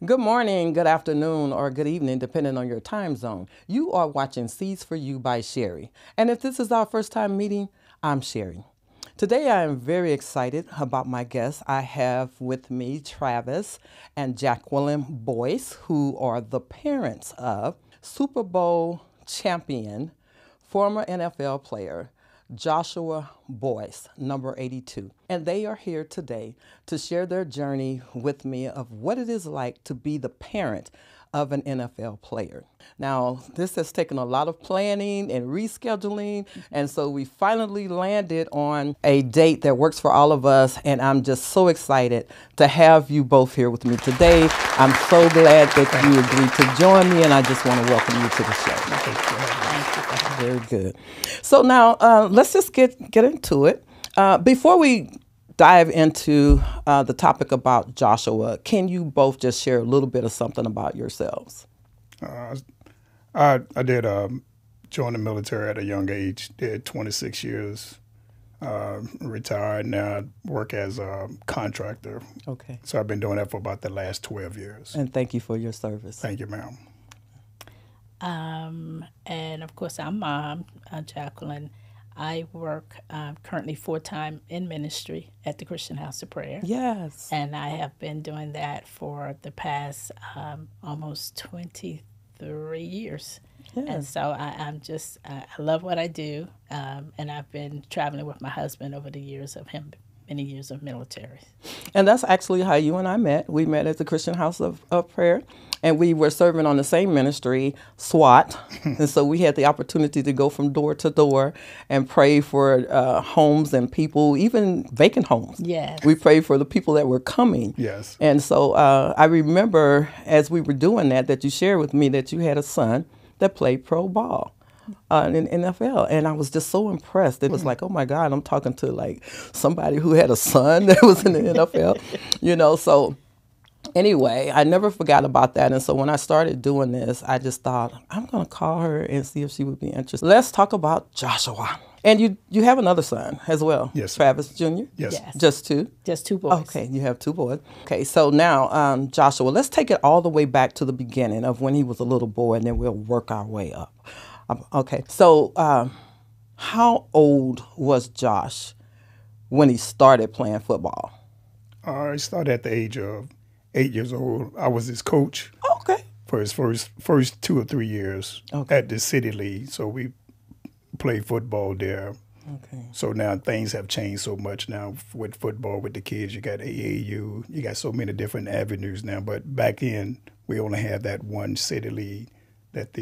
Good morning, good afternoon, or good evening, depending on your time zone. You are watching Seeds for You by Sherry. And if this is our first time meeting, I'm Sherry. Today I am very excited about my guests. I have with me Travis and Jacqueline Boyce, who are the parents of Super Bowl champion, former NFL player, Joshua Boyce, number 82. And they are here today to share their journey with me of what it is like to be the parent of an NFL player. Now, this has taken a lot of planning and rescheduling, and so we finally landed on a date that works for all of us, and I'm just so excited to have you both here with me today. I'm so glad that you agreed to join me, and I just want to welcome you to the show. Very good. So now let's just get into it. Before we dive into the topic about Joshua, can you both just share a little bit of something about yourselves? I did join the military at a young age, did 26 years, retired. Now I work as a contractor. Okay. So I've been doing that for about the last 12 years. And thank you for your service. Thank you, ma'am. And of course, I'm Mom, Jacqueline. I work currently full-time in ministry at the Christian House of Prayer. Yes. And I have been doing that for the past almost 23 years. Yes. And so I love what I do. And I've been traveling with my husband over the years of him, many years of military. And that's actually how you and I met. We met at the Christian House of Prayer, and we were serving on the same ministry, SWAT. And so we had the opportunity to go from door to door and pray for homes and people, even vacant homes. Yes. We prayed for the people that were coming. Yes. And so I remember as we were doing that you shared with me that you had a son that played pro ball. In NFL, and I was just so impressed. It was like, oh my God, I'm talking to like somebody who had a son that was in the NFL, So anyway, I never forgot about that. And so when I started doing this, I just thought, I'm going to call her and see if she would be interested. Let's talk about Joshua. And you have another son as well. Yes. Travis Jr.? Yes. Just two? Just two boys. Okay, you have two boys. Okay, so now, Joshua, let's take it all the way back to the beginning of when he was a little boy, and then we'll work our way up. Okay, so how old was Josh when he started playing football? I started at the age of 8 years old. I was his coach Okay. for his first 2 or 3 years at the City League. So we played football there. Okay. So now things have changed so much now with football with the kids. You got AAU. You got so many different avenues now. But back in, we only had that one City League that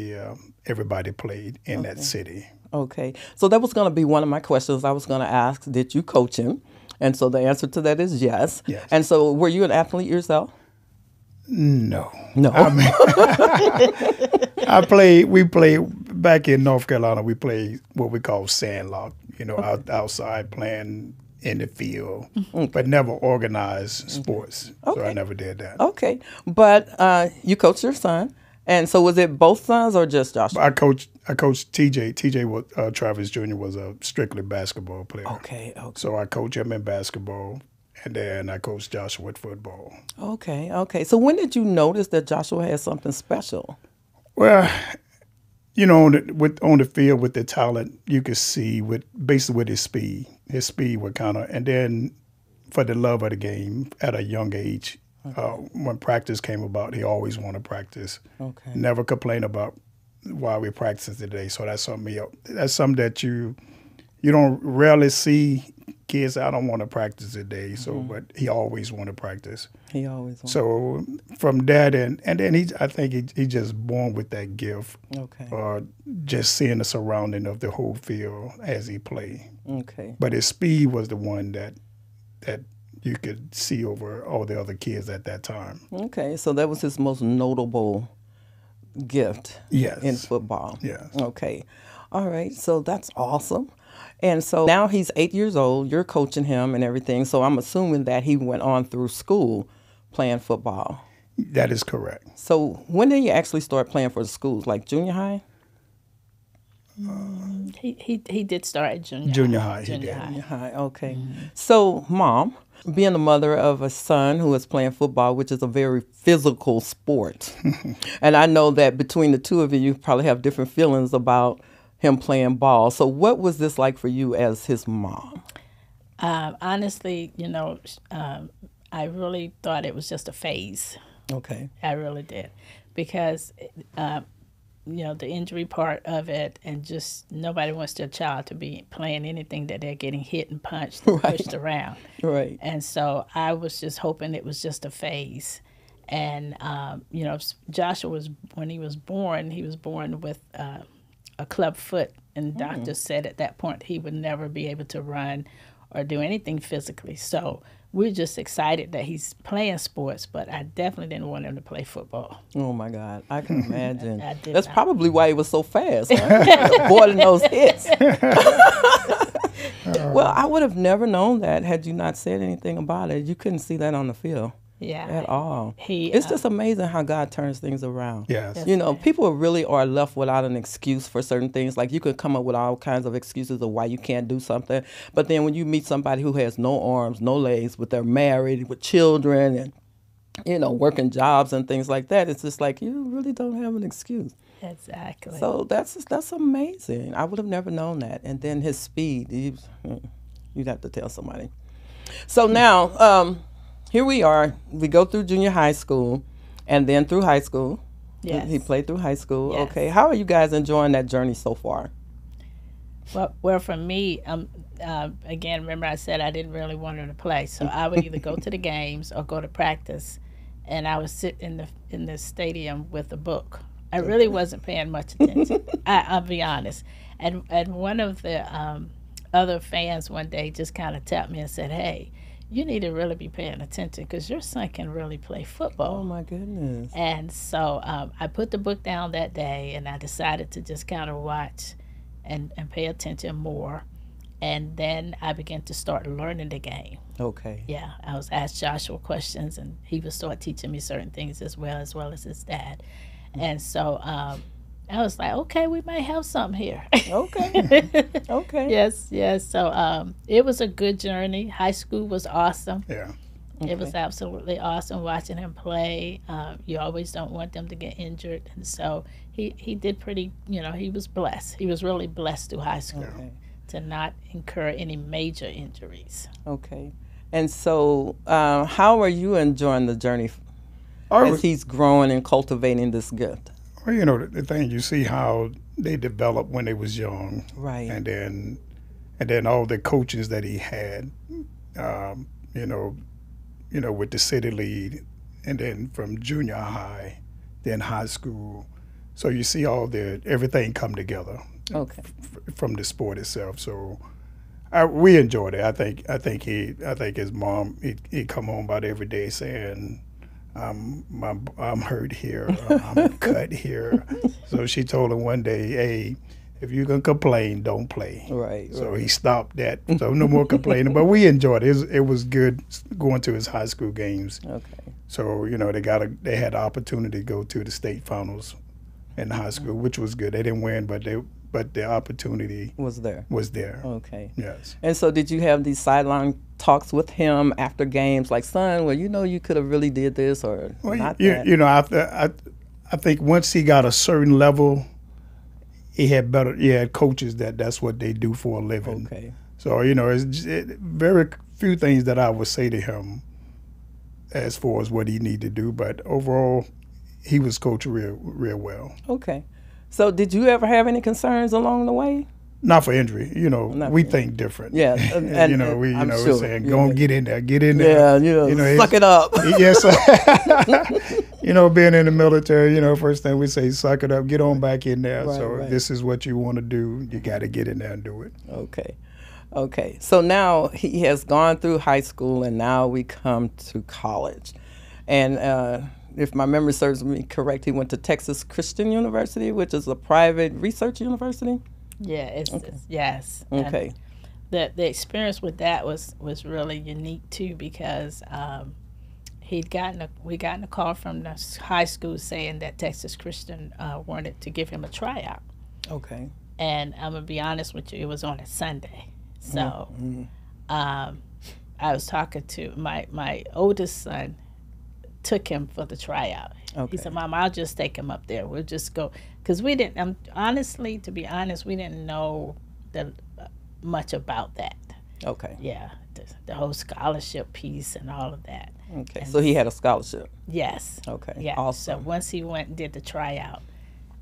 everybody played in that city. Okay, so that was going to be one of my questions I was going to ask. Did you coach him? And so the answer to that is yes. Yes. And so were you an athlete yourself? No. No. We played back in North Carolina, we played what we call sandlot, outside playing in the field, but never organized sports. Okay. So I never did that. Okay, but you coached your son. And so was it both sons or just Joshua? I coached TJ. TJ was Travis Jr. was a strictly basketball player. Okay. So I coached him in basketball, and then I coached Joshua with football. Okay. So when did you notice that Joshua had something special? Well, on the field with the talent, you could see basically with his speed. His speed would and then for the love of the game at a young age. When practice came about, he always wanted to practice. Okay. Never complain about why we practice today. So that's something that you don't rarely see kids. I don't want to practice today. So, but he always wanted to practice. He always wanted. So from that and then I think he just born with that gift. Okay. Just seeing the surrounding of the whole field as he played. Okay. But his speed was the one that you could see over all the other kids at that time. Okay, so that was his most notable gift in football. Yes. Okay. All right, so that's awesome. And so now he's 8 years old. You're coaching him and everything. So I'm assuming that he went on through school playing football. That is correct. So when did you actually start playing for the schools, like junior high? He did start at Junior high, he Junior did. high. High, okay. So, Mom, being the mother of a son who is playing football, which is a very physical sport, and I know that between the two of you, you probably have different feelings about him playing ball. So, what was this like for you as his mom? Honestly, I really thought it was just a phase. Okay. I really did, because the injury part of it, and just nobody wants their child to be playing anything that they're getting hit and punched and pushed around. Right. And so I was just hoping it was just a phase. And, Joshua when he was born with a club foot. And doctors said at that point he would never be able to run or do anything physically. So we're just excited that he's playing sports, but I definitely didn't want him to play football. Oh, my God. I can imagine. I did That's not. probably why he was so fast, huh? Avoiding those hits. Well, I would have never known that had you not said anything about it. You couldn't see that on the field. Yeah. At all. He, It's just amazing how God turns things around. Yes. People really are left without an excuse for certain things. Like, you could come up with all kinds of excuses of why you can't do something. But then when you meet somebody who has no arms, no legs, but they're married with children and, working jobs and things like that, it's just like, you really don't have an excuse. Exactly. So that's amazing. I would have never known that. And then his speed, you'd have to tell somebody. So now, here we are. We go through junior high school and then through high school. Yes. He played through high school. Yes. Okay. How are you guys enjoying that journey so far? Well, for me, again, remember I said I didn't really want him to play, so I would either go to the games or go to practice, and I would sit in the stadium with a book. I really wasn't paying much attention. I'll be honest. And one of the other fans one day just kind of tapped me and said, "Hey, you need to really be paying attention because your son can really play football." Oh, my goodness. And so I put the book down that day, and I decided to just kind of watch and pay attention more. And then I began to start learning the game. Okay. Yeah, I was asked Joshua questions, and he would start teaching me certain things as well as his dad. And so I was like, okay, we might have something here. Okay. Okay. Yes. So it was a good journey. High school was awesome. Yeah. It was absolutely awesome watching him play. You always don't want them to get injured. And so he did pretty, he was blessed. He was really blessed through high school to not incur any major injuries. Okay. And so how are you enjoying the journey as he's growing and cultivating this gift? Well, the thing, you see how they developed when they was young. Right. And then all the coaches that he had, with the city league, and then from junior high, then high school. So you see everything come together. Okay. From the sport itself. So we enjoyed it. I think his mom, he'd come home about every day saying, I'm hurt here, I'm cut here. So she told him one day, hey, if you're going to complain, don't play. Right. So he stopped that. So no more complaining. But we enjoyed it. It was good going to his high school games. Okay. So, they had the opportunity to go to the state finals in high school, which was good. They didn't win, but the opportunity was there. Okay. Yes. And so did you have these sideline talks with him after games like, son, well, you could have really did this or not that? I think once he got a certain level, he had coaches that's what they do for a living. Okay. So, it's very few things that I would say to him as far as what he needed to do, but overall, he was coached real well. Okay. So did you ever have any concerns along the way? Not for injury. We think different. Yeah. And we're saying, go and get in there. Yeah, suck it up. Yes. Being in the military, first thing we say, suck it up, get on back in there. Right. If this is what you want to do, you got to get in there and do it. Okay. So now he has gone through high school, and now we come to college. And if my memory serves me correct, he went to Texas Christian University, which is a private research university. Yeah, yes. Okay. And the experience with that was really unique too, because we gotten a call from the high school saying that Texas Christian wanted to give him a tryout. Okay. And I'm going to be honest with you, it was on a Sunday. So Mm-hmm. I was talking to my oldest son, took him for the tryout. Okay. He said, Mom, I'll just take him up there. We'll just go. Because we didn't, honestly, to be honest, we didn't know much about that. Okay. Yeah, the whole scholarship piece and all of that. Okay. And So he had a scholarship. yes. Okay. Yeah. Awesome. So once he went and did the tryout,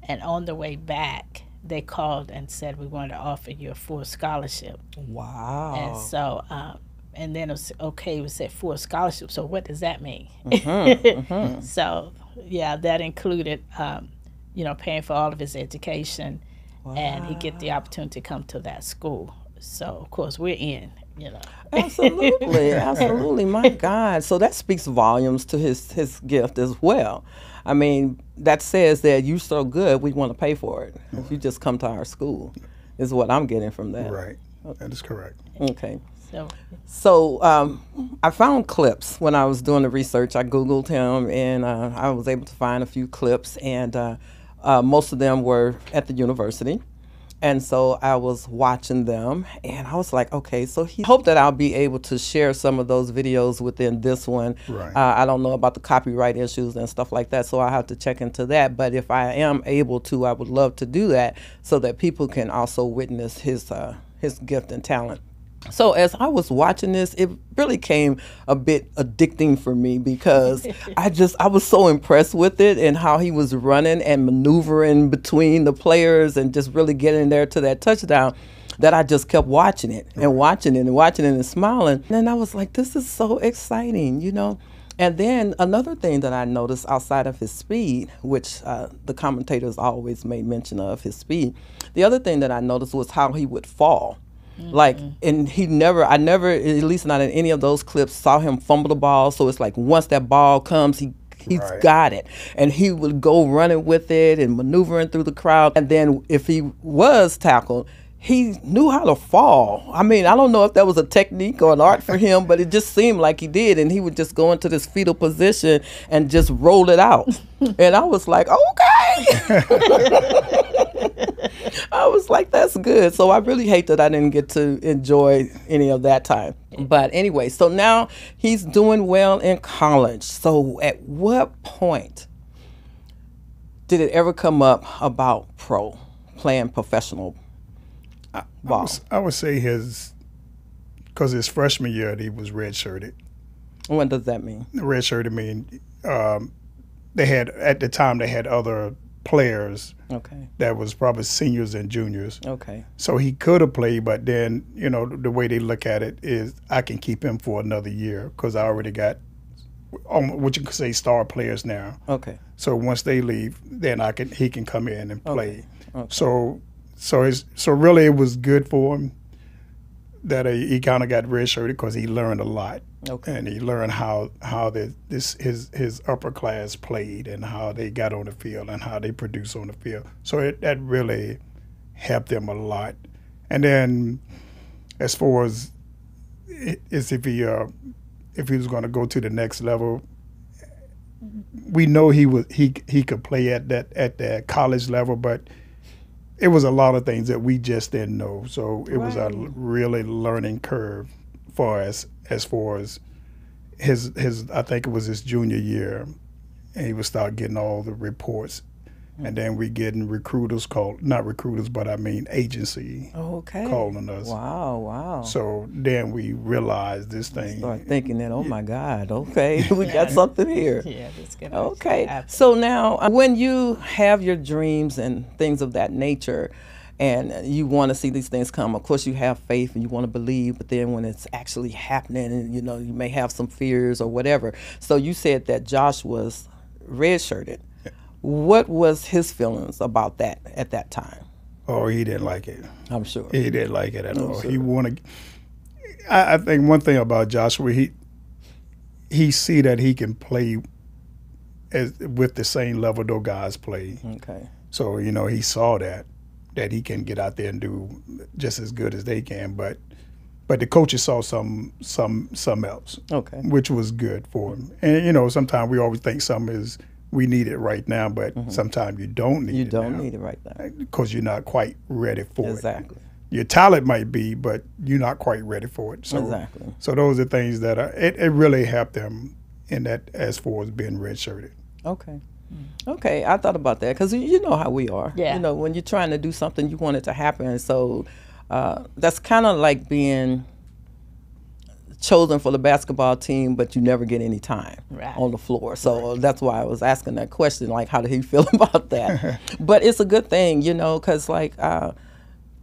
and on the way back, they called and said, we want to offer you a full scholarship. Wow. And so, and then it was okay, we said full scholarship. So what does that mean? So, yeah, that included, paying for all of his education, and he get the opportunity to come to that school. So, of course, we're in, Absolutely, absolutely. My God. So that speaks volumes to his gift as well. I mean, that says that you're so good, we want to pay for it. If you just come to our school, is what I'm getting from that. Right. That is correct. Okay. So I found clips when I was doing the research. I Googled him, and I was able to find a few clips, and most of them were at the university. And so I was watching them, and I was like, okay, so he hoped that I'll be able to share some of those videos within this one. Right. I don't know about the copyright issues and stuff like that, so I have to check into that. But if I am able to, I would love to do that so that people can also witness his gift and talent. So as I was watching this, it really came a bit addicting for me because I was so impressed with it and how he was running and maneuvering between the players and just really getting there to that touchdown that I just kept watching it and watching it and watching it and smiling. And I was like, this is so exciting, And then another thing that I noticed outside of his speed, which the commentators always made mention of his speed, the other thing that I noticed was how he would fall. Like, and I never, at least not in any of those clips, saw him fumble the ball. So it's like once that ball comes, he's Right. got it. And he would go running with it and maneuvering through the crowd. And then if he was tackled, he knew how to fall. I mean, I don't know if that was a technique or an art for him, but it just seemed like he did. And he would just go into this fetal position and just roll it out. And I was like, okay. I was like, that's good. So I really hate that I didn't get to enjoy any of that time. But anyway, so now he's doing well in college. So at what point did it ever come up about playing professional ball? I would say because his freshman year he was redshirted. What does that mean? Redshirted mean at the time they had other players Okay. that was probably seniors and juniors. Okay. So he could have played, but then, the way they look at it is I can keep him for another year because I already got what you could say star players now. Okay. So once they leave, then he can come in and play. Okay. So really it was good for him that he kind of got redshirted because he learned a lot. Okay. And he learned how his upper class played and how they got on the field and how they produce on the field. So that really helped him a lot. And then as far as if he was going to go to the next level, we know he could play at that college level, but it was a lot of things that we just didn't know. So it was a really learning curve for us as far as his I think it was his junior year, and he would start getting all the reports. And then we getting not recruiters, but I mean agency calling us. Wow. So then we realized this thing. Start thinking that, oh my God, okay, we got something here. yeah, that's good. Okay, so now when you have your dreams and things of that nature, and you want to see these things come, of course you have faith and you want to believe, but then when it's actually happening, and you may have some fears or whatever. So you said that Josh was redshirted. What was his feelings about that at that time? Oh, he didn't like it. I'm sure. He didn't like it at all. Sure. He wanted. I think one thing about Joshua, he see that he can play with the same level those guys play. Okay. So he saw that he can get out there and do just as good as they can, but the coaches saw some else. Okay. Which was good for him. And sometimes we always think something is we need it right now, but sometimes you don't need it. You don't now need it right now. because you're not quite ready for it. Exactly. Your talent might be, but you're not quite ready for it. So, Exactly. So those are things that it really helped them in that as far as being redshirted. Okay. Okay, I thought about that because you know how we are. Yeah. You know, when you're trying to do something, you want it to happen. So that's kind of like being chosen for the basketball team, but you never get any time on the floor. So that's why I was asking that question, like, how did he feel about that? But it's a good thing, you know, because like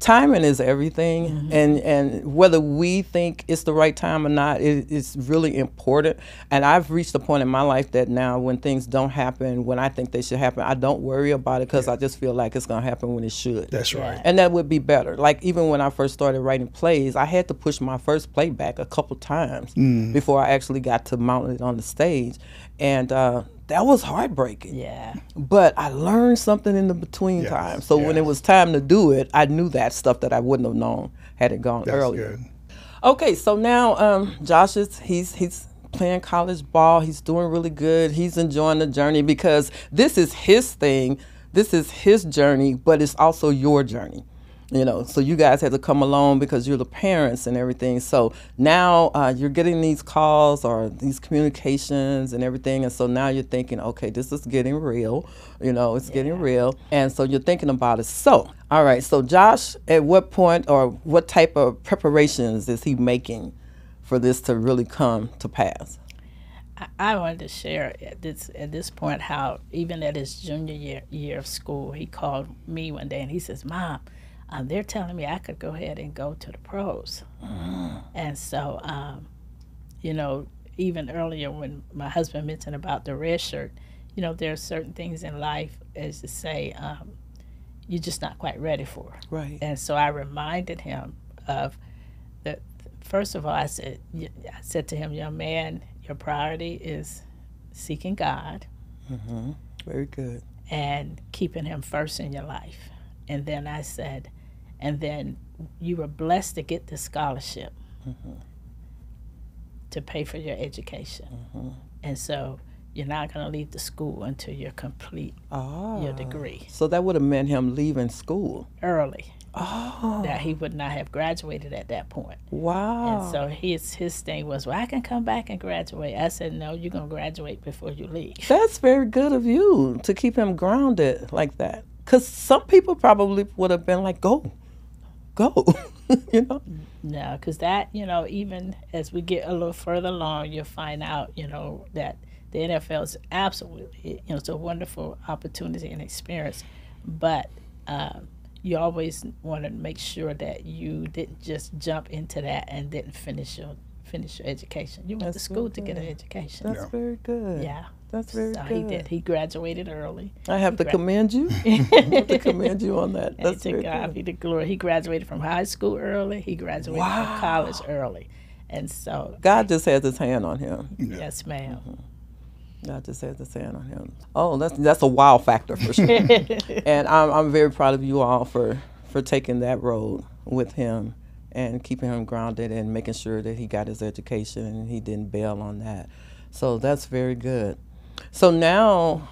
timing is everything, and whether we think it's the right time or not, it's really important. And I've reached a point in my life that now when things don't happen when I think they should happen, I don't worry about it because I just feel like it's going to happen when it should. That's right. And that would be better. Like even when I first started writing plays, I had to push my first play back a couple times before I actually got to mount it on the stage. And that was heartbreaking. Yeah. But I learned something in the between time. So when it was time to do it, I knew that stuff that I wouldn't have known had it gone earlier. Good. Okay, so now Josh he's playing college ball. He's doing really good. He's enjoying the journey because this is his thing. This is his journey, but it's also your journey. You know, so you guys had to come along because you're the parents and everything. So now you're getting these calls or these communications and everything. And so now you're thinking, okay, this is getting real. You know, it's getting real. And so you're thinking about it. So, all right. So Josh, at what point or what type of preparations is he making for this to really come to pass? I wanted to share at this point how even at his junior year of school, he called me one day and he says, "Mom, they're telling me I could go ahead and go to the pros." And so, you know, even earlier when my husband mentioned about the red shirt, you know, there are certain things in life, as to say, you're just not quite ready for. Right. And so I reminded him of that. First of all, I said to him, "Young man, your priority is seeking God." Very good. And keeping him first in your life. And then I said, and then you were blessed to get this scholarship to pay for your education. And so you're not going to leave the school until you complete your degree. So that would have meant him leaving school Early. That he would not have graduated at that point. Wow. And so his thing was, well, I can come back and graduate. I said, no, you're going to graduate before you leave. That's very good of you to keep him grounded like that. Because some people probably would have been like, go, you know? No, because that, you know, even as we get a little further along, you'll find out, you know, that the NFL is absolutely, you know, it's a wonderful opportunity and experience. But you always want to make sure that you didn't just jump into that and didn't finish your education. You went to school to get an education. That's very good. Yeah. That's very So good. he did. He graduated early. I have to commend you. I have to commend you on that. And That's to very God good. be the glory. He graduated from high school early. He graduated from college early. And so God just has his hand on him. yes, ma'am. God just has his hand on him. Oh, that's a wow factor for sure. And I'm very proud of you all for taking that road with him and keeping him grounded and making sure that he got his education and he didn't bail on that. So that's very good. So now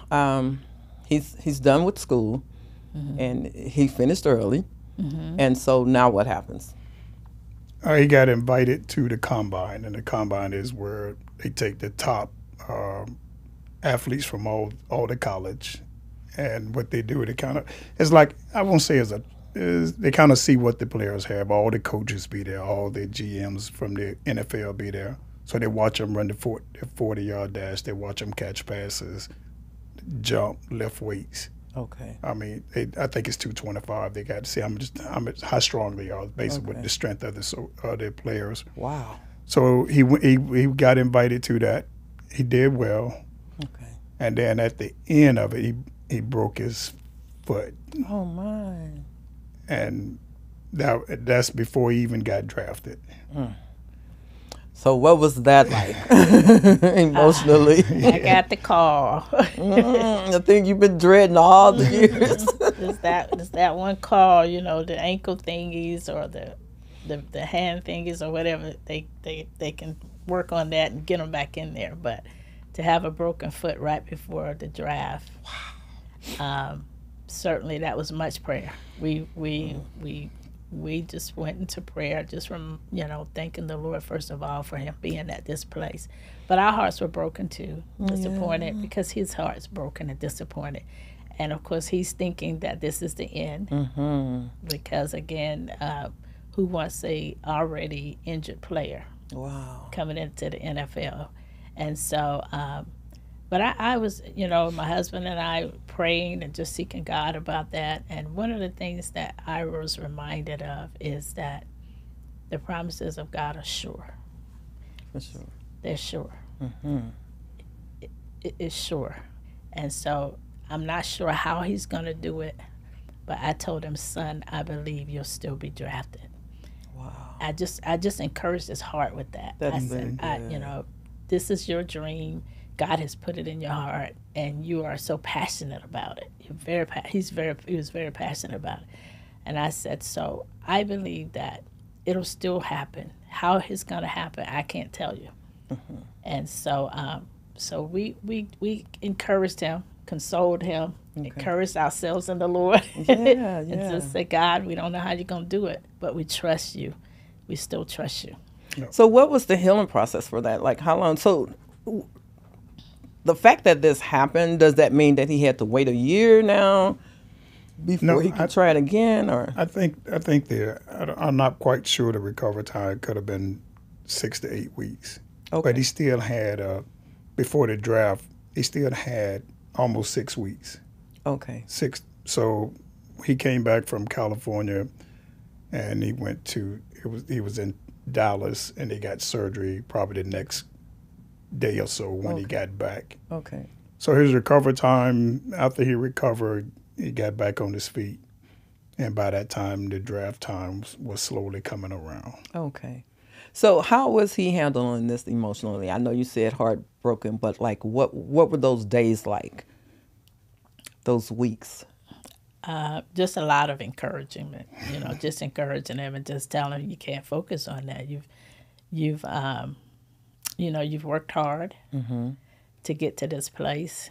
he's done with school and he finished early. And so now what happens? He got invited to the combine, and the combine is where they take the top athletes from all the college, and what they do, it's like, I won't say they kind of see what the players have. All the coaches be there, all the GMs from the NFL be there. So they watch them run the 40-yard dash. They watch them catch passes, jump, lift weights. Okay. I mean, I think it's 225. They got to see how strong they are, basically with the strength of the players. Wow. So he got invited to that. He did well. Okay. And then at the end of it, he broke his foot. Oh my. And that's before he even got drafted. So what was that like emotionally? I got the call. I think you've been dreading all the years. There's that one call, you know, the ankle thingies or the hand thingies or whatever. They can work on that and get them back in there. But to have a broken foot right before the draft. Certainly that was much prayer. We just went into prayer, just from, thanking the Lord, first of all, for him being at this place. But our hearts were broken too, disappointed, because his heart's broken and disappointed. And of course, he's thinking that this is the end, because again, who wants a already injured player coming into the NFL? And so, but I was, my husband and I praying and just seeking God about that. And one of the things that I was reminded of is that the promises of God are sure. For sure. They're sure. It's sure. And so I'm not sure how he's going to do it, but I told him, son, I believe you'll still be drafted. Wow. I just encouraged his heart with that. That's I said, this is your dream. God has put it in your heart, and you are so passionate about it. He was very passionate about it. And I said, so I believe that it'll still happen. How it's going to happen, I can't tell you. And so, so we encouraged him, consoled him, encouraged ourselves in the Lord, and just say, God, we don't know how you're going to do it, but we trust you. We still trust you. So what was the healing process for that? Like, how long? So the fact that this happened, does that mean that he had to wait a year now before he could try it again? Or I think I'm not quite sure the recovery time could have been 6 to 8 weeks. Okay. But he still had, before the draft, he still had almost 6 weeks. Okay. So he came back from California, and he was in Dallas, and he got surgery probably the next day or so when he got back. Okay. So his recovery time, after he recovered, he got back on his feet. And by that time, the draft time was slowly coming around. Okay. So how was he handling this emotionally? I know you said heartbroken, but like what were those days like? Those weeks? Just a lot of encouragement, just encouraging him and just telling him you can't focus on that. You've worked hard to get to this place,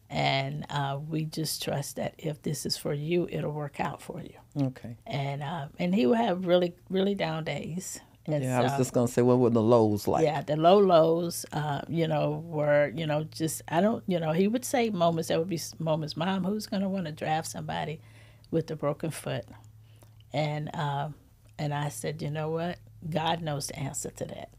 and we just trust that if this is for you, it'll work out for you. Okay. And he will have really, really down days. And I was just going to say, what were the lows like? Yeah, the lows, were, he would say moments, there would be moments, Mom, who's going to want to draft somebody with a broken foot? And I said, you know what? God knows the answer to that.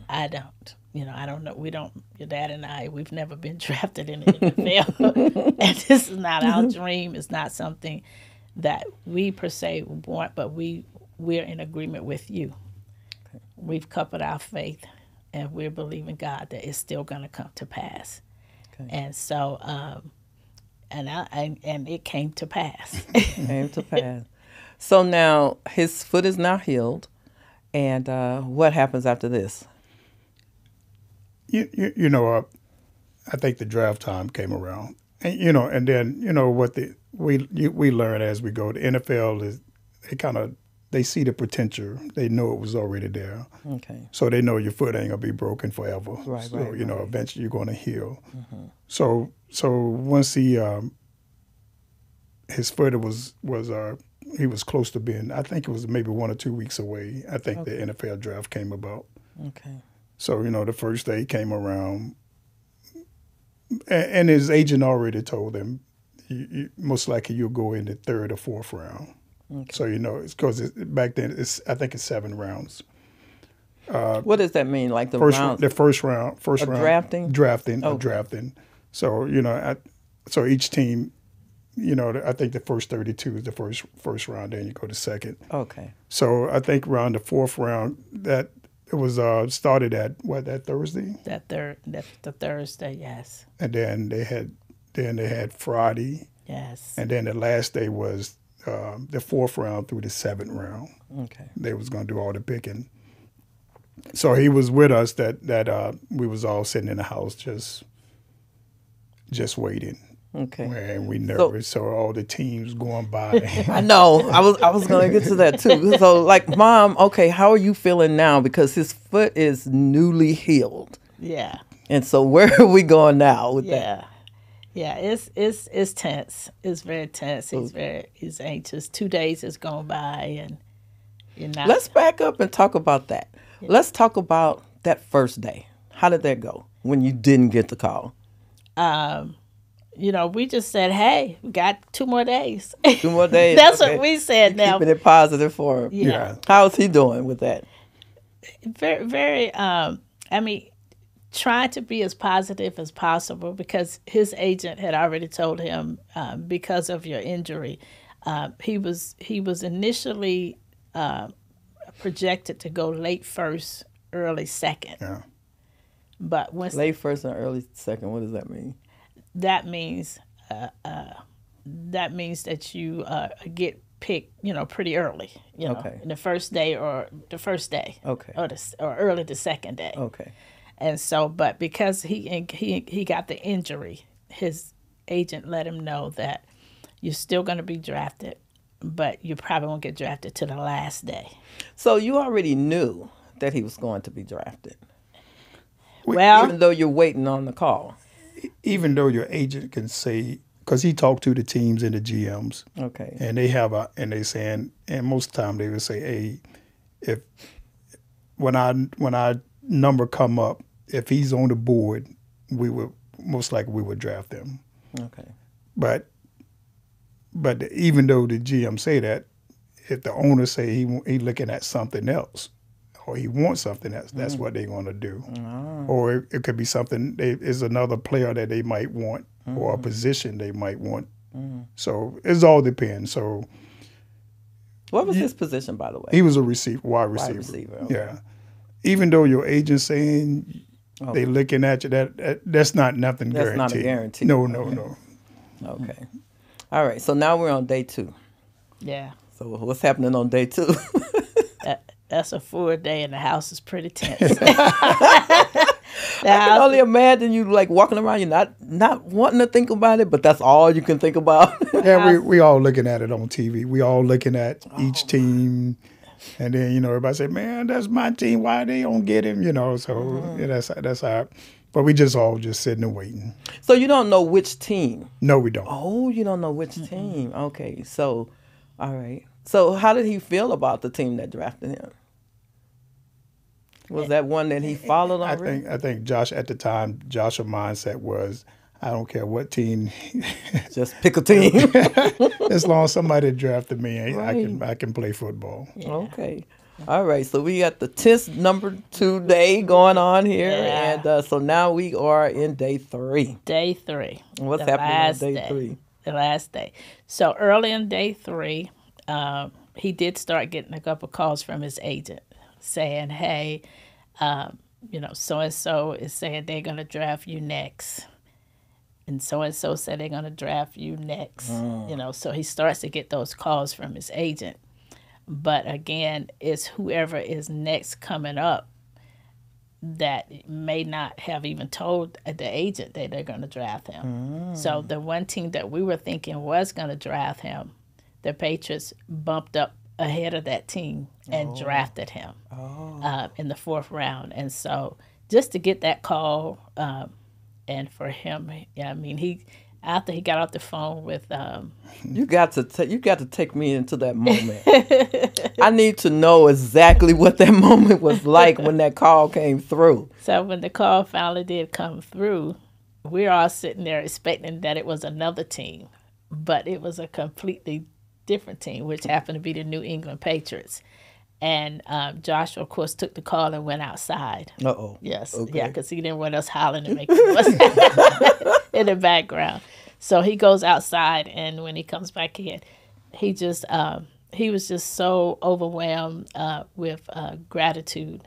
I don't. I don't know. Your dad and I, we've never been drafted in the NFL. And this is not our dream. It's not something that we per se want, but we're in agreement with you. We've coupled our faith, and we're believing God that it's still going to come to pass. Okay. And so, and it came to pass. Came to pass. So now his foot is now healed, and what happens after this? I think the draft time came around, and and then what we learn as we go. The NFL is they see the potential. They know it was already there. Okay. So they know your foot ain't gonna be broken forever. Right. So right. Eventually you're gonna heal. So once his foot was he was close to being. I think it was maybe 1 or 2 weeks away. I think the NFL draft came about. Okay. So the first day came around, and his agent already told him, you most likely you'll go in the 3rd or 4th round. Okay. So it's because back then I think it's 7 rounds. What does that mean? Like the first round, drafting. Oh. Drafting. So so each team, I think the first 32 is the first round. Then you go to second. Okay. So I think around the 4th round that it was started at that Thursday. The Thursday, yes. And then they had Friday. Yes. And then the last day was the 4th round through the 7th round. Okay. They was going to do all the picking. So he was with us that we was all sitting in the house just waiting. Okay. And we nervous, so all the teams going by. I know. I was going to get to that too. So like, Mom, okay, how are you feeling now? Because his foot is newly healed. Yeah. And so where are we going now with that? Yeah, it's tense. It's very tense. He's anxious. 2 days has gone by, and you're not. Let's back up and talk about that. Yeah. Let's talk about that first day. How did that go when you didn't get the call? We just said, hey, we got 2 more days. 2 more days. That's what we said. Now keeping it positive for him. Yeah. How's he doing with that? Very, very. Trying to be as positive as possible, because his agent had already told him, because of your injury, he was initially projected to go late first, early second. Yeah. But once late first and early second, what does that mean? That means that you get picked, pretty early, okay. in the first day or the first day, okay, or early the second day, okay. And so, but because he got the injury, his agent let him know that you're still going to be drafted, but you probably won't get drafted to the last day. So you already knew that he was going to be drafted. Well, even though you're waiting on the call. Even though your agent can say, because he talked to the teams and the GMs, okay, and they saying, and most of the time they would say, hey, if when our number come up, if he's on the board, we would most likely draft him. Okay. But even though the GM say that, if the owner say he looking at something else, or he wants something else, that's what they're going to do. Oh. Or it could be something, is another player that they might want, or a position they might want. So it all depends. So what was his position, by the way? He was a wide receiver. Okay. Yeah. Even though your agent's saying they looking at you, that's not nothing guaranteed. That's not a guarantee. No. Okay. All right. So now we're on day 2. Yeah. So what's happening on day 2? That's a full day, and the house is pretty tense. I can only imagine you like walking around, you're not wanting to think about it, but that's all you can think about. Yeah, we all looking at it on TV. We all looking at each team. And then, everybody say, man, that's my team. Why they don't get him? So yeah, that's how. But we all sitting and waiting. So you don't know which team? No, we don't. Oh, you don't know which team. Okay. So, all right. So how did he feel about the team that drafted him? Was that one that he followed already? I think Josh, at the time, Josh's mindset was, I don't care what team. Just pick a team. As long as somebody drafted me, right. I can play football. Yeah. Okay. All right. So we got the 10th number 2 day going on here. Yeah. And so now we are in day 3. Day 3. What's happening on day 3? The last day. So early in day 3, he did start getting a couple calls from his agent saying, hey, so-and-so is saying they're going to draft you next. And so said they're going to draft you next. So he starts to get those calls from his agent. But again, it's whoever is next coming up that may not have even told the agent that they're going to draft him. So the one team that we were thinking was going to draft him, the Patriots bumped up ahead of that team and drafted him in the 4th round. And so just to get that call, and for him, after he got off the phone with, you got to take me into that moment. I need to know exactly what that moment was like when that call came through. So when the call finally did come through, we're all sitting there expecting that it was another team, but it was a completely different team, which happened to be the New England Patriots. And Joshua, of course, took the call and went outside. Uh-oh. Yes. Okay. Yeah, because he didn't want us hollering and making noise in the background. So he goes outside, and when he comes back in, he was just so overwhelmed with gratitude.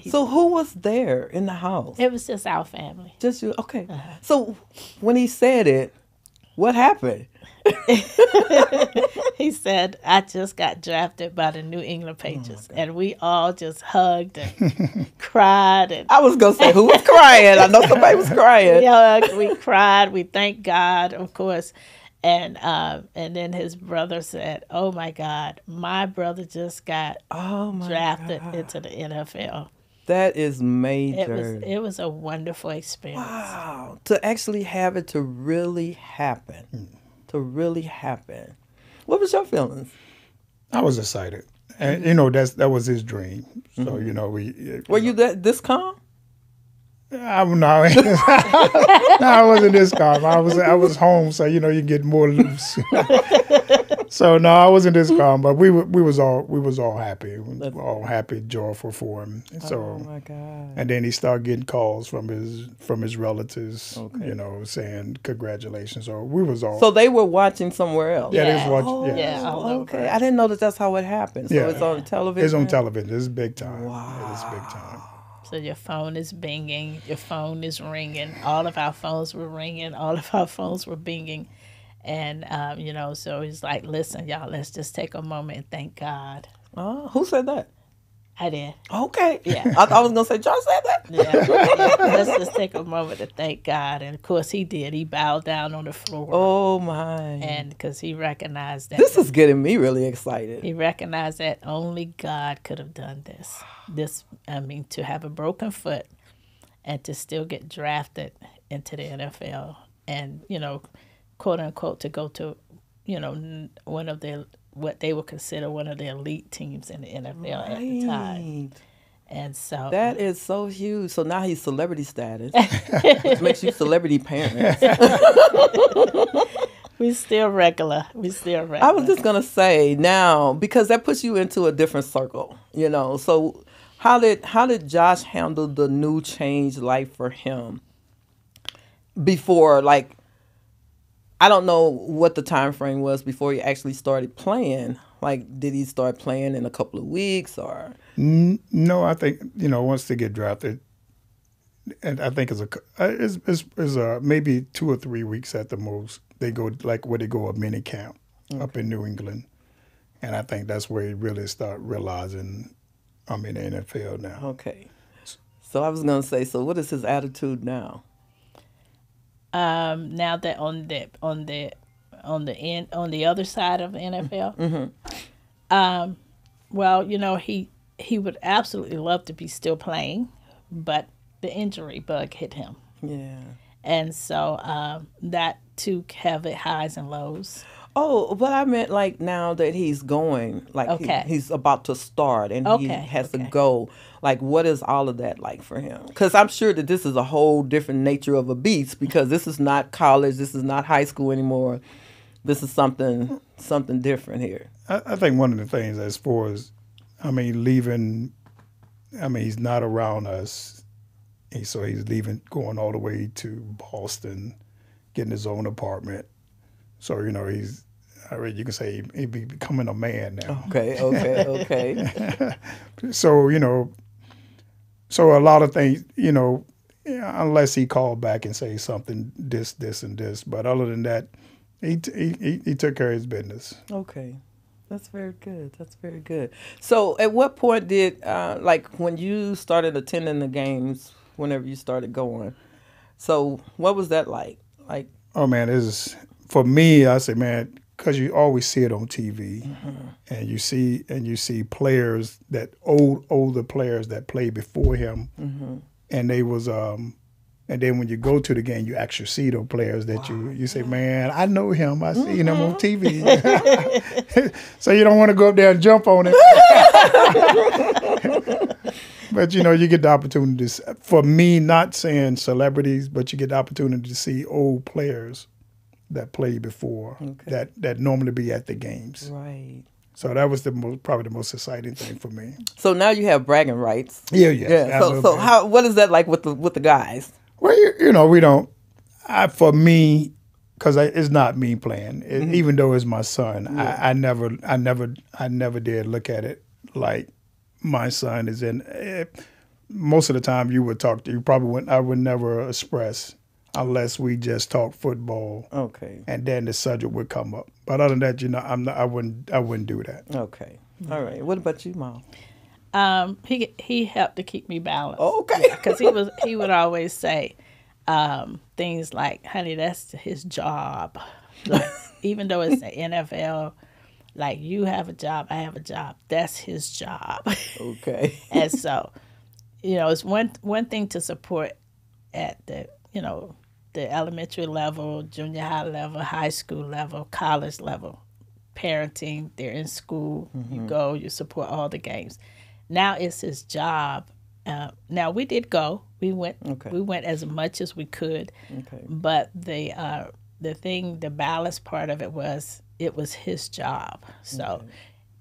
So who was there in the house? It was just our family. Just you? Okay. So when he said it, what happened? He said, I just got drafted by the New England Patriots. And we all just hugged and cried. And I was going to say, who was crying? I know somebody was crying. Yeah, we cried. We thanked God, of course. And then his brother said, oh, my God, my brother just got drafted into the NFL. That is major. It was a wonderful experience. Wow. To actually have it to really happen. To really happen. What was your feelings? I was excited. And, you know, that was his dream. So, you know, Were you this calm? No, I wasn't this calm. I was home, so you know you get more loose. So no, I wasn't this calm, but we was all happy. We were all happy, joyful for him. So, oh my God! And then he started getting calls from his relatives, Okay. you know, saying congratulations. So we was all. So they were watching somewhere else. Yeah, they was Yeah. watching. Oh, Yeah. all over. okay. I didn't know that that's how it happened. So Yeah. it's on television. It's on television. It's big time. Wow. It's big time. So your phone is binging, your phone is ringing. All of our phones were ringing, all of our phones were binging. And, you know, so he's like, listen, y'all, let's just take a moment and thank God. Oh, who said that? I did. Okay. Yeah. I was gonna say John said that. Yeah. Let's just take a moment to thank God. And, of course, he did. He bowed down on the floor. Oh my! And because he recognized that. This is getting me really excited. He recognized that only God could have done this. To have a broken foot and to still get drafted into the NFL and, you know, quote unquote, to go to, you know, one of what they would consider one of the elite teams in the NFL at the time. And so That is so huge. So now he's celebrity status, which makes you celebrity parents. we still regular. I was just gonna say now, because that puts you into a different circle, you know. So how did Josh handle the new changed life for him before, like, I don't know what the time frame was before he actually started playing. Like, did he start playing in a couple of weeks or? No, I think, you know, once they get drafted, and I think it's maybe 2 or 3 weeks at the most. They go they go a mini camp up in New England, and I think that's where he really start realizing I'm in the NFL now. Okay. So I was gonna say, so what is his attitude now? Now that on the other side of the NFL, well, you know, he would absolutely love to be still playing, but the injury bug hit him. Yeah. And so that too have it highs and lows. Oh, but I meant like now that he's going, like Okay. he's about to start and he Okay, has to okay. go. Like, what is all of that like for him? Because I'm sure that this is a whole different nature of a beast, because this is not college, this is not high school anymore. This is something different here. I think one of the things as far as, leaving, he's not around us. So he's leaving, going all the way to Boston, getting his own apartment. So, you know, you can say he's becoming a man now. Okay. So, you know, so a lot of things, you know, unless he called back and say something, this, and this. But other than that, he took care of his business. Okay. That's very good. So at what point did, like when you started attending the games, whenever you started going, so what was that like? Like, oh man, for me, I say, man, because you always see it on TV, and you see players that older players that played before him, and they was and then when you go to the game, you actually see those players that you say, man, I know him. I seen him on TV. So you don't want to go up there and jump on him. But, you know, you get the opportunity to, for me, not saying celebrities, but you get the opportunity to see old players that played before that normally be at the games. right. So that was probably the most exciting thing for me. So now you have bragging rights. Yeah. So what is that like with the guys? Well, you know, we don't. For me, because it's not me playing. Even though it's my son, I never did look at it like my son is in. Most of the time, you probably wouldn't. I would never express unless we just talk football. Okay. And then the subject would come up. But other than that, you know, I wouldn't do that. Okay. All right. What about you, Mom? He helped to keep me balanced. Okay. Because he would always say things like, honey, that's his job. Like, even though it's the NFL, like, you have a job, I have a job. That's his job. Okay. And so, it's one thing to support at the elementary level, junior high level, high school level, college level, parenting. They're in school. You go, you support all the games. Now it's his job. Now we did go. We went. Okay. We went as much as we could. Okay. But the balance part of it was his job. So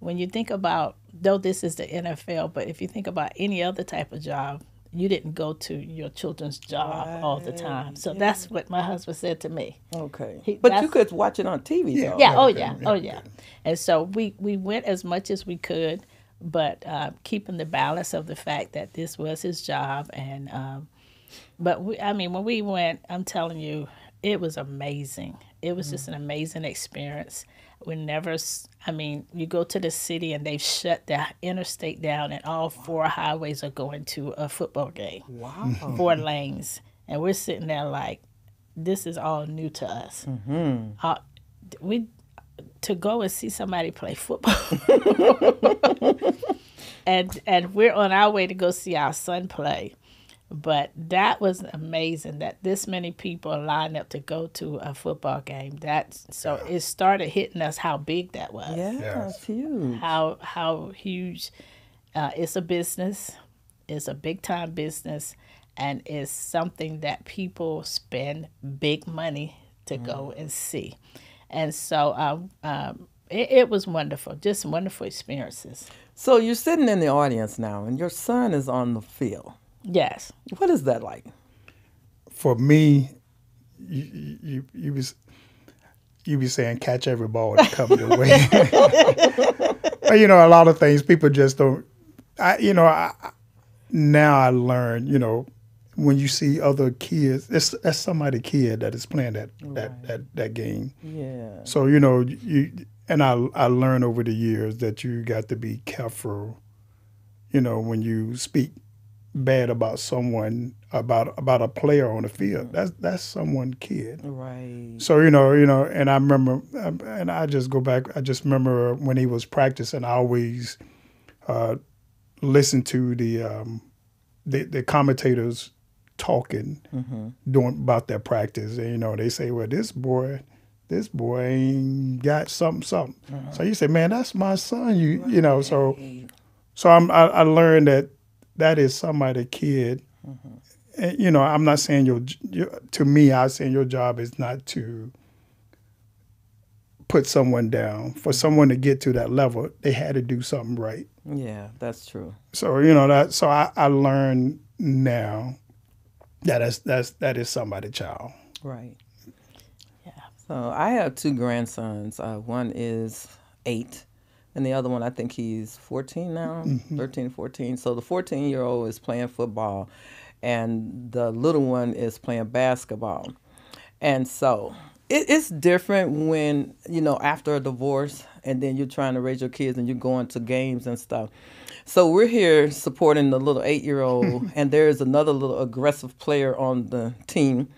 when you think about, though this is the NFL, but if you think about any other type of job, you didn't go to your children's job all the time. So that's what my husband said to me. Okay. But you could watch it on TV, though. Yeah. Oh yeah. And so we went as much as we could, but keeping the balance of the fact that this was his job. And but when we went, I'm telling you, it was amazing. It was just an amazing experience. You go to the city and they've shut the interstate down and all 4 highways are going to a football game. Wow. 4 lanes. And we're sitting there like, this is all new to us. To go and see somebody play football. and we're on our way to go see our son play. But that was amazing that this many people lined up to go to a football game. It started hitting us how big that was. Yeah, it's huge. How huge. It's a business. It's a big time business, and it's something that people spend big money to go and see. And so it was wonderful, just wonderful experiences. So you're sitting in the audience now, and your son is on the field. Yes. What is that like? For me, you be saying catch every ball that comes your way. But, a lot of things people just don't. Now I learn. When you see other kids, that's somebody's kid that is playing that game. Yeah. So I learned over the years that you got to be careful. When you speak bad about someone, about a player on the field. That's someone's kid. Right. So and I remember, and I just go back. I just remember when he was practicing, I always listened to the commentators talking doing about their practice, and they say, well, this boy ain't got something. So you say, man, that's my son. So I learned that is somebody's kid. And, I'm not saying to me, I'm saying your job is not to put someone down. For someone to get to that level, they had to do something right. Yeah, that's true. So, so I learned now that is somebody's child. Right. Yeah. So I have 2 grandsons. One is 8. And the other one, I think he's 14 now, 13, 14. So the 14-year-old is playing football, and the little one is playing basketball. And so it's different when, after a divorce, and then you're trying to raise your kids and you're going to games and stuff. So we're here supporting the little 8-year-old, and there is another little aggressive player on the team.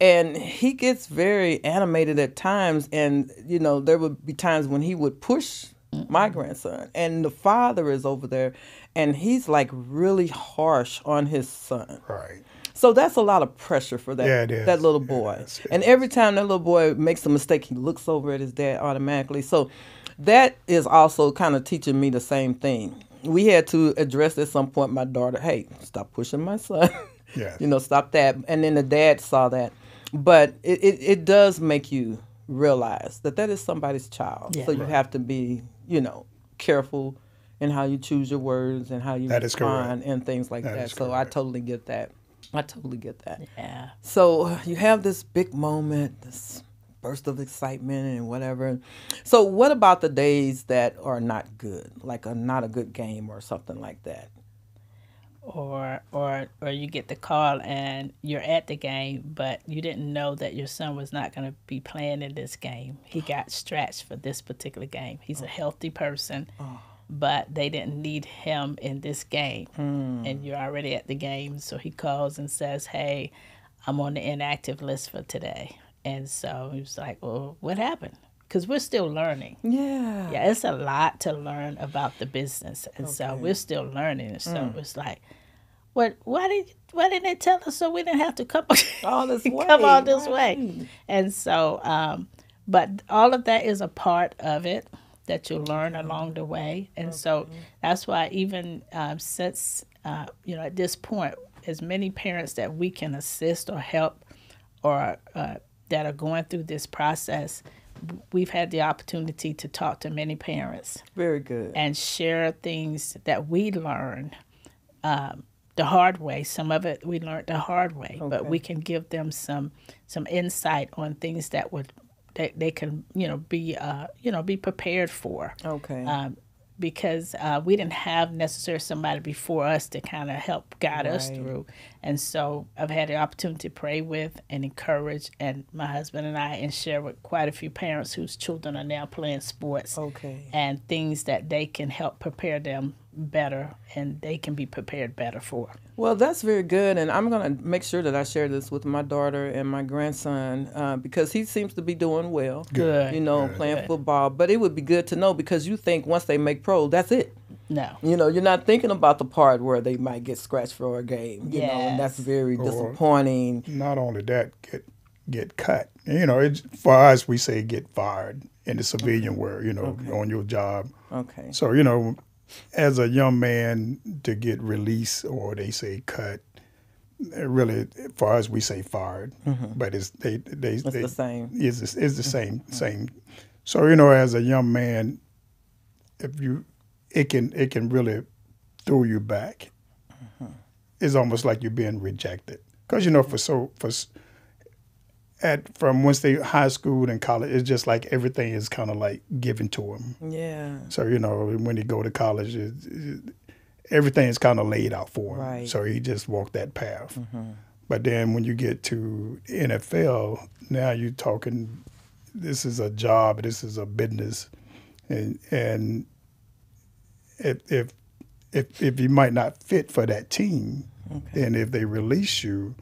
And he gets very animated at times, and, there would be times when he would push my grandson, and the father is over there, and he's like really harsh on his son. Right. So that's a lot of pressure for that little boy. It is. And every time that little boy makes a mistake, he looks over at his dad automatically. So that is also kind of teaching me the same thing. We had to address at some point my daughter, hey, stop pushing my son. Yeah. Stop that. And then the dad saw that. But it does make you realize that is somebody's child. Yeah. So you have to be, careful in how you choose your words and how you respond and things like that. So I totally get that. Yeah. So you have this big moment, this burst of excitement and whatever. So what about the days that are not good, like not a good game or something like that? Or you get the call and you're at the game, but you didn't know that your son was not going to be playing in this game. He got stretched for this particular game. He's a healthy person, but they didn't need him in this game. And you're already at the game, so he calls and says, hey, I'm on the inactive list for today. And so he was like, well, what happened? Because we're still learning. Yeah. Yeah, it's a lot to learn about the business. And so we're still learning. And so it's like, why didn't they tell us so we didn't have to come All this way. come all this right. way? And so, but all of that is a part of it that you learn along the way. And so that's why even since, at this point, as many parents that we can assist or help or that are going through this process, we've had the opportunity to talk to many parents. Very good. And share things that we learned the hard way. Some of it we learned the hard way, but we can give them some insight on things that they can be prepared for. Okay. Because we didn't have necessarily somebody before us to kind of help guide us through. And so I've had the opportunity to pray with and encourage, and my husband and I, and share with quite a few parents whose children are now playing sports. Okay. And things that they can help prepare them better and they can be prepared better for. Well, that's very good, and I'm going to make sure that I share this with my daughter and my grandson because he seems to be doing well. Good. Playing football. But it would be good to know because you think once they make pro, that's it. No. You're not thinking about the part where they might get scratched for a game. And that's very disappointing. Not only that, get cut. For us, we say get fired in the civilian world. On your job. Okay. So as a young man to get released, or they say cut, really for us we say fired, but it's the same. It's the same. So as a young man, it can really throw you back. It's almost like you're being rejected because from once they high school and college, it's just like everything is kind of like given to them. Yeah. So when they go to college, everything is kind of laid out for him. Right. So he just walked that path. But then when you get to NFL, now you're talking. This is a job. This is a business, and if you might not fit for that team, then if they release you.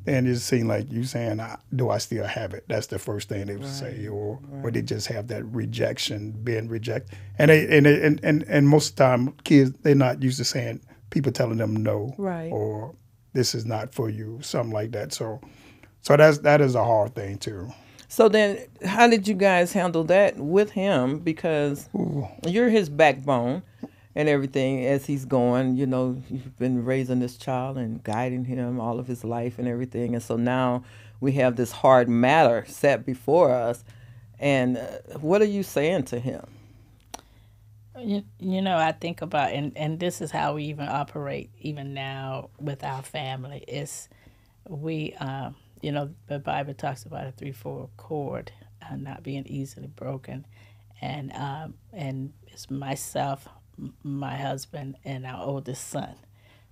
And it seemed like you saying, do I still have it? That's the first thing they would say, or they just have that rejection, being rejected. And most of the time, kids, they're not used to saying, people telling them no, or this is not for you, something like that. So that is a hard thing too. So then, how did you guys handle that with him? Because you're his backbone. And everything as he's going, you've been raising this child and guiding him all of his life and everything. And so now we have this hard matter set before us. And what are you saying to him? I think about, and this is how we even operate even now with our family, is we, the Bible talks about a 3/4 cord not being easily broken. And it's myself, my husband, and our oldest son.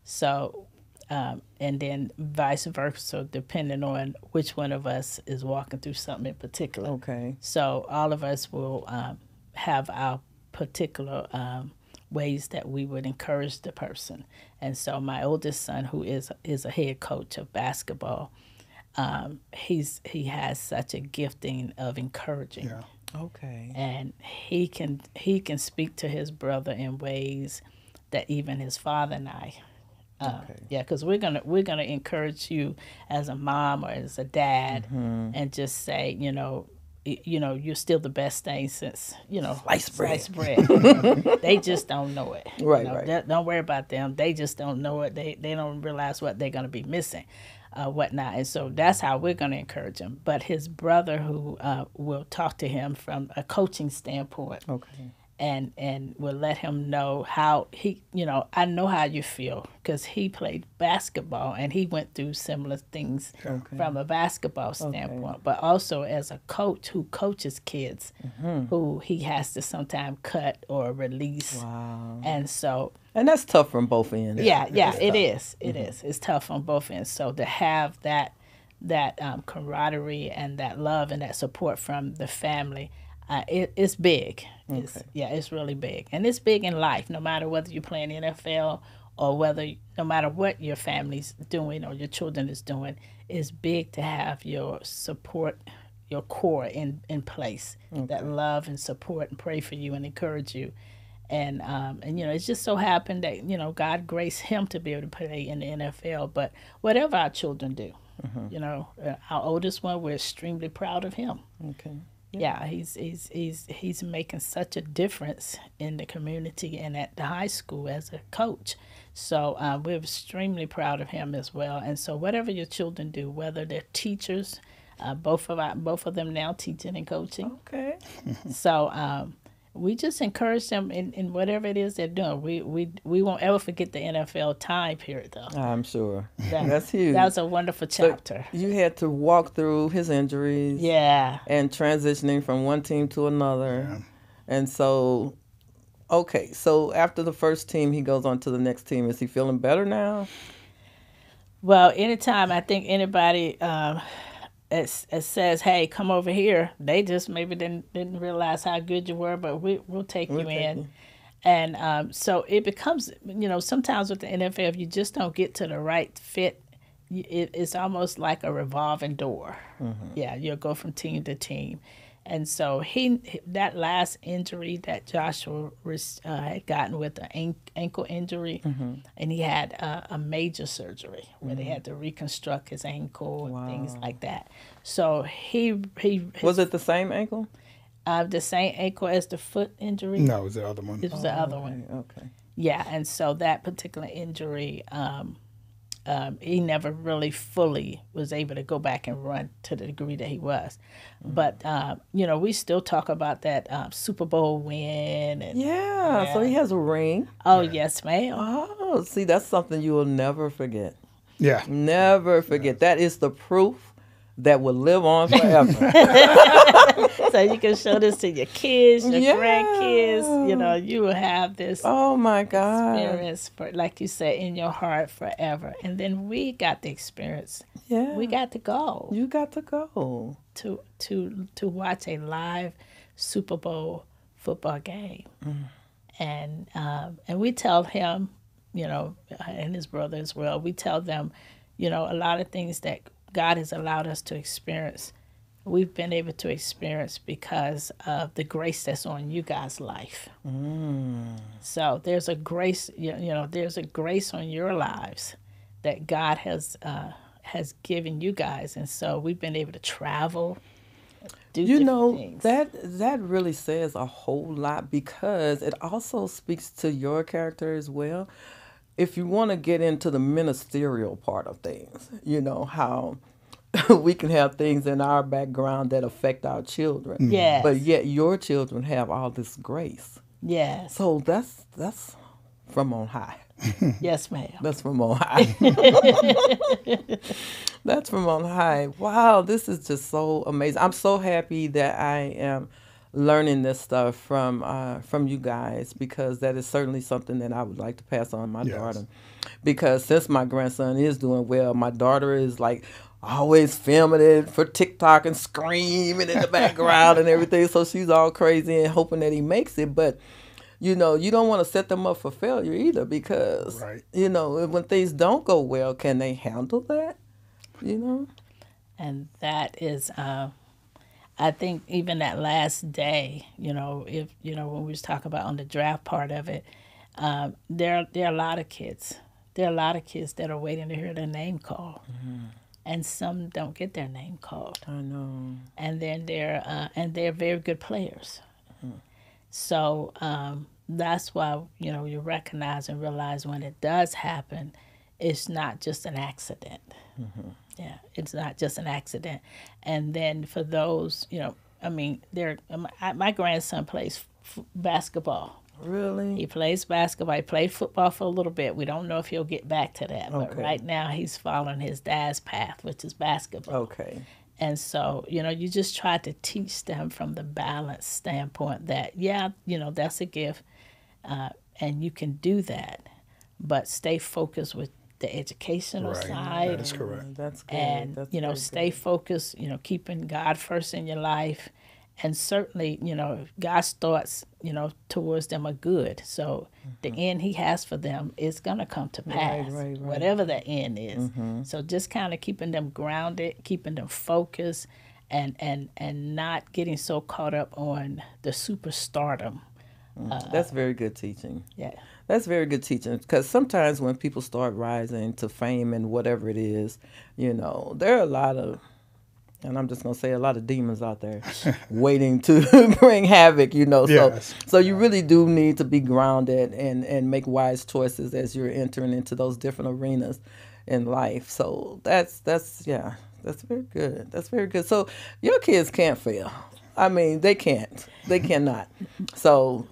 So, and then vice versa, depending on which one of us is walking through something in particular. Okay. So all of us will have our particular ways that we would encourage the person. And so my oldest son, who is a head coach of basketball, he has such a gifting of encouraging. Yeah. Okay. And he can speak to his brother in ways that even his father and I, because we're gonna encourage you as a mom or as a dad, and just say, you're still the best thing since sliced bread. They just don't know it. Right. Don't worry about them. They just don't know it. They don't realize what they're gonna be missing. Whatnot. And so that's how we're going to encourage him. But his brother, who will talk to him from a coaching standpoint, and will let him know how he, I know how you feel because he played basketball and he went through similar things from a basketball standpoint, but also as a coach who coaches kids who he has to sometimes cut or release. Wow. And so. And that's tough from both ends. Yeah, it is. It is. It's tough on both ends. So to have that camaraderie and that love and that support from the family, it's big. It's really big. And it's big in life, no matter whether you're playing NFL or no matter what your family's doing or your children is doing, it's big to have your support, your core in place, that love and support and pray for you and encourage you. And you know, it's just so happened that, you know, God graced him to be able to play in the NFL. But whatever our children do, you know, our oldest one, we're extremely proud of him. Okay. Yeah, he's making such a difference in the community and at the high school as a coach. So we're extremely proud of him as well. And so whatever your children do, whether they're teachers, both of them now teaching and coaching. Okay. So we just encourage them in whatever it is they're doing. We won't ever forget the NFL time period, though. I'm sure. That's huge. That was a wonderful chapter. But you had to walk through his injuries. Yeah. And transitioning from one team to another. Yeah. And so, okay, so after the first team, he goes on to the next team. Is he feeling better now? Well, anytime I think anybody it says, "Hey, come over here," they just maybe didn't realize how good you were, but we'll take you in. And so it becomes, you know, sometimes with the NFL, if you just don't get to the right fit, it's almost like a revolving door. Yeah, you'll go from team to team. And so that last injury that Joshua had gotten with an ankle injury, and he had a major surgery where they had to reconstruct his ankle and things like that. So he was it the same ankle? The same ankle as the foot injury? No, it was the other one. It was the other one. Okay. Yeah, and so that particular injury, he never really fully was able to go back and run to the degree that he was. But, you know, we still talk about that Super Bowl win. And, yeah, so he has a ring. Oh, yes, ma'am. Oh, see, that's something you will never forget. Yeah. Never forget. Yeah. That is the proof that will live on forever. So you can show this to your kids, your grandkids. You know, you will have this experience, for, like you said, in your heart forever. And then we got the experience. Yeah. We got to go. You got to go. To watch a live Super Bowl football game. And we tell him, you know, and his brother as well, we tell them, you know, a lot of things that God has allowed us to experience, we've been able to experience because of the grace that's on you guys' life. So there's a grace, you know, there's a grace on your lives that God has given you guys, and so we've been able to travel. You know, things. that really says a whole lot, because it also speaks to your character as well. If you want to get into the ministerial part of things, you know, how we can have things in our background that affect our children. Yes. But yet your children have all this grace. Yes. So that's from on high. Yes, ma'am. That's from on high. That's from on high. Wow, this is just so amazing. I'm so happy that I am learning this stuff from you guys, because that is certainly something that I would like to pass on my daughter. Because since my grandson is doing well, my daughter is like always filming it for TikTok and screaming in the background and everything. So she's all crazy and hoping that he makes it. But, you know, you don't want to set them up for failure either, because, you know, when things don't go well, can they handle that? You know? And that is... I think even that last day, you know, if you know, when we was talking about on the draft part of it, there are a lot of kids. There are a lot of kids that are waiting to hear their name called, and some don't get their name called. I know. And then they're very good players. So that's why, you know, you recognize and realize when it does happen, it's not just an accident. Yeah, it's not just an accident. And then for those, you know, I mean, my grandson plays basketball. Really? He plays basketball. He played football for a little bit. We don't know if he'll get back to that. But right now he's following his dad's path, which is basketball. Okay. And so, you know, you just try to teach them from the balance standpoint that, yeah, you know, that's a gift, and you can do that, but stay focused with the educational side. That is correct. That's good. And, that's you know, stay focused, you know, keeping God first in your life. And certainly, you know, God's thoughts, you know, towards them are good. So the end he has for them is going to come to pass, whatever the end is. So just kind of keeping them grounded, keeping them focused, and not getting so caught up on the superstardom That's very good teaching. Yeah. That's very good teaching, because sometimes when people start rising to fame and whatever it is, there are a lot of, and I'm just going to say, a lot of demons out there waiting to bring havoc, Yes. So you really do need to be grounded and make wise choices as you're entering into those different arenas in life. So that's very good. That's very good. So your kids can't fail. I mean, they can't. They cannot. So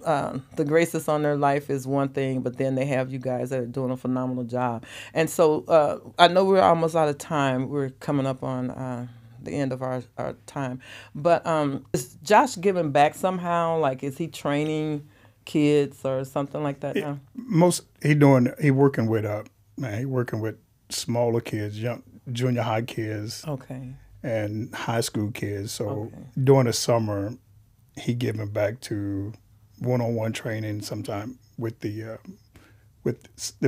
the grace that's on their life is one thing, but then they have you guys that are doing a phenomenal job. And so I know we're almost out of time. We're coming up on the end of our time. But is Josh giving back somehow? Like, is he training kids or something like that now? He working with smaller kids, young junior high kids. Okay. And high school kids. So Okay. during the summer, he giving back to one-on-one training sometime with the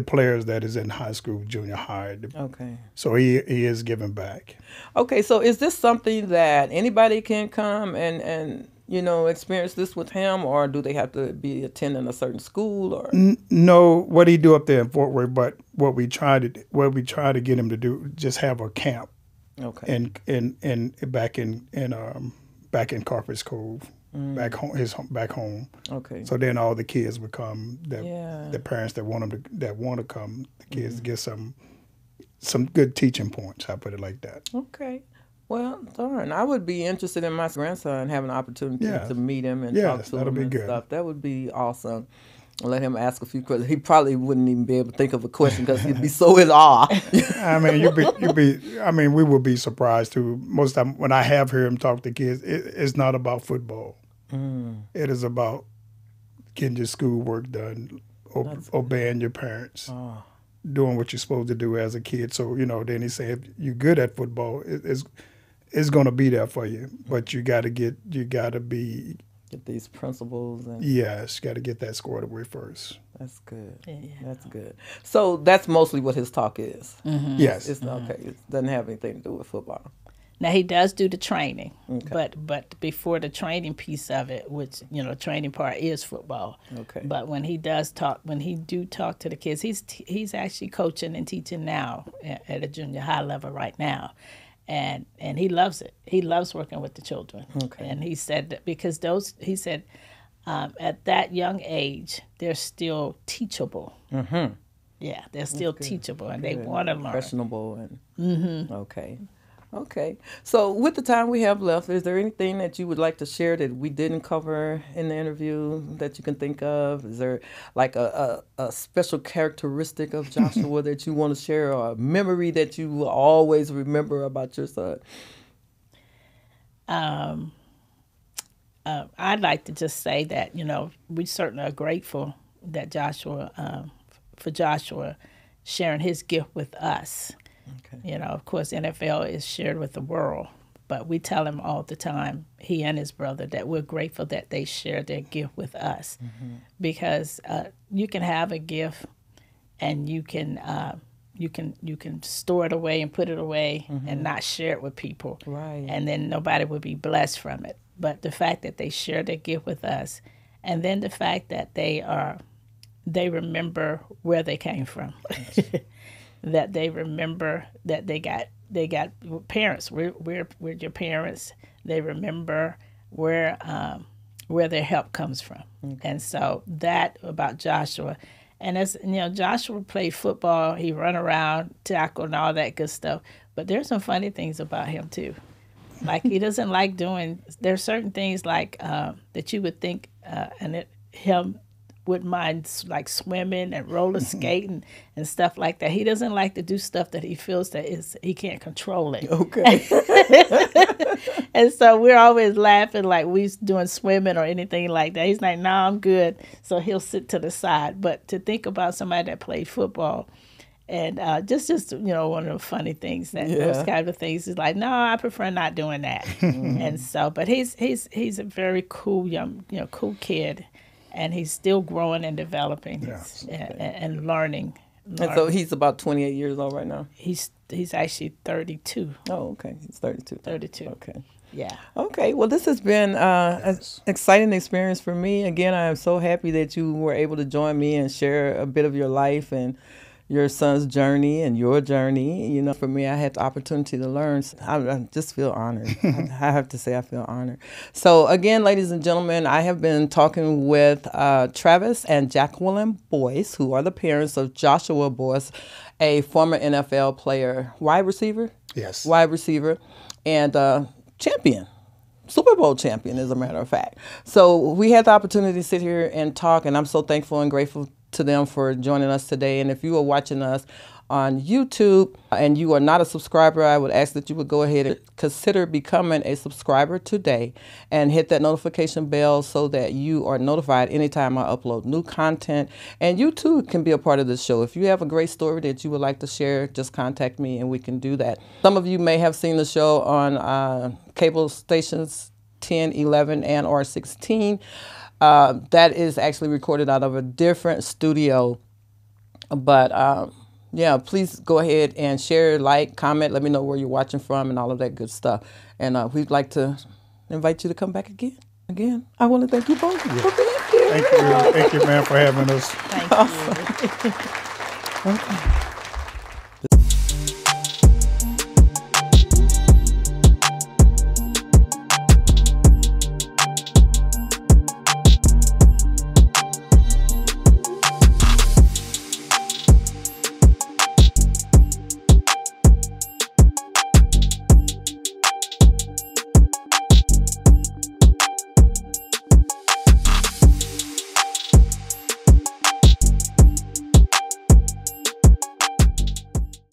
players that is in high school, junior high. Okay. So he is giving back. Okay, so is this something that anybody can come and experience this with him, or do they have to be attending a certain school? Or No, what he do up there in Fort Worth, but what we try to get him to do, just have a camp. Okay. And back in Carpets Cove, back home. Okay. So then all the kids would come. Yeah. The parents that want to come, the kids get some good teaching points. I put it like that. Okay. Well, darn, I would be interested in my grandson having an opportunity to meet him and talk to that'll him be and good. stuff. That would be awesome. Let him ask a few questions. He probably wouldn't even be able to think of a question because he'd be so in awe. I mean, we would be surprised too. Most of the time when I have heard him talk to kids, it's not about football. It is about getting your schoolwork done, obeying your parents, doing what you're supposed to do as a kid. So, then he said, if you're good at football, it's going to be there for you. But you got to be... Get these principles. Yes, got to get that squared away first. That's good. Yeah. That's good. So that's mostly what his talk is. Mm-hmm. Yes. It's okay. It doesn't have anything to do with football. Now he does do the training, Okay. but before the training piece of it, which training part is football. Okay. But when he do talk to the kids, he's actually coaching and teaching now at a junior high level right now, and he loves it. He loves working with the children. Okay. And he said that because at that young age they're still teachable. Mm-hmm. Yeah, they're still teachable and they want to learn. Impressionable and Okay. So with the time we have left, is there anything that you would like to share that we didn't cover in the interview that you can think of? Is there like a special characteristic of Joshua that you want to share, or a memory that you will always remember about your son? I'd like to just say that, we certainly are grateful that for Joshua sharing his gift with us. Okay. Of course, NFL is shared with the world, but we tell him all the time, he and his brother, that we're grateful that they share their gift with us, because you can have a gift and you can store it away and put it away and not share it with people, Right. and then nobody would be blessed from it. But the fact that they share their gift with us, and then the fact that they remember where they came from. That they remember that they got parents. We're your parents. They remember where their help comes from. And so that about Joshua, and as Joshua played football. He run around, tackle, and all that good stuff. But there's some funny things about him too. Like he doesn't like doing. There's certain things like that you would think, him wouldn't mind, like swimming and roller skating and stuff like that. He doesn't like to do stuff that he feels that he can't control it. Okay. And so we're always laughing like we doing swimming or anything like that. He's like, "No, I'm good." So he'll sit to the side. But to think about somebody that played football, and just one of the funny things that those kind of things is like, "No, I prefer not doing that." And so, but he's a very cool cool kid. And he's still growing and developing and learning. And so he's about 28 years old right now? He's actually 32. Oh, okay. He's 32. 32. Okay. Yeah. Okay, well, this has been an exciting experience for me. Again, I am so happy that you were able to join me and share a bit of your life and your son's journey and your journey. You know, for me, I had the opportunity to learn. I just feel honored. I have to say I feel honored. So again, ladies and gentlemen, I have been talking with Travis and Jacqueline Boyce, who are the parents of Joshua Boyce, a former NFL player, wide receiver? Yes. Wide receiver, and champion. Super Bowl champion, as a matter of fact. So we had the opportunity to sit here and talk, and I'm so thankful and grateful to them for joining us today. And if you are watching us on YouTube and you are not a subscriber, I would ask that you would go ahead and consider becoming a subscriber today and hit that notification bell so that you are notified anytime I upload new content. And you too can be a part of this show. If you have a great story that you would like to share, just contact me and we can do that. Some of you may have seen the show on cable stations 10, 11, and or 16. That is actually recorded out of a different studio. But yeah, please go ahead and share, like, comment, let me know where you're watching from and all of that good stuff. And we'd like to invite you to come back again. Again, I want to thank you both for being here. Thank you, ma'am, for having us. Thank you. Okay.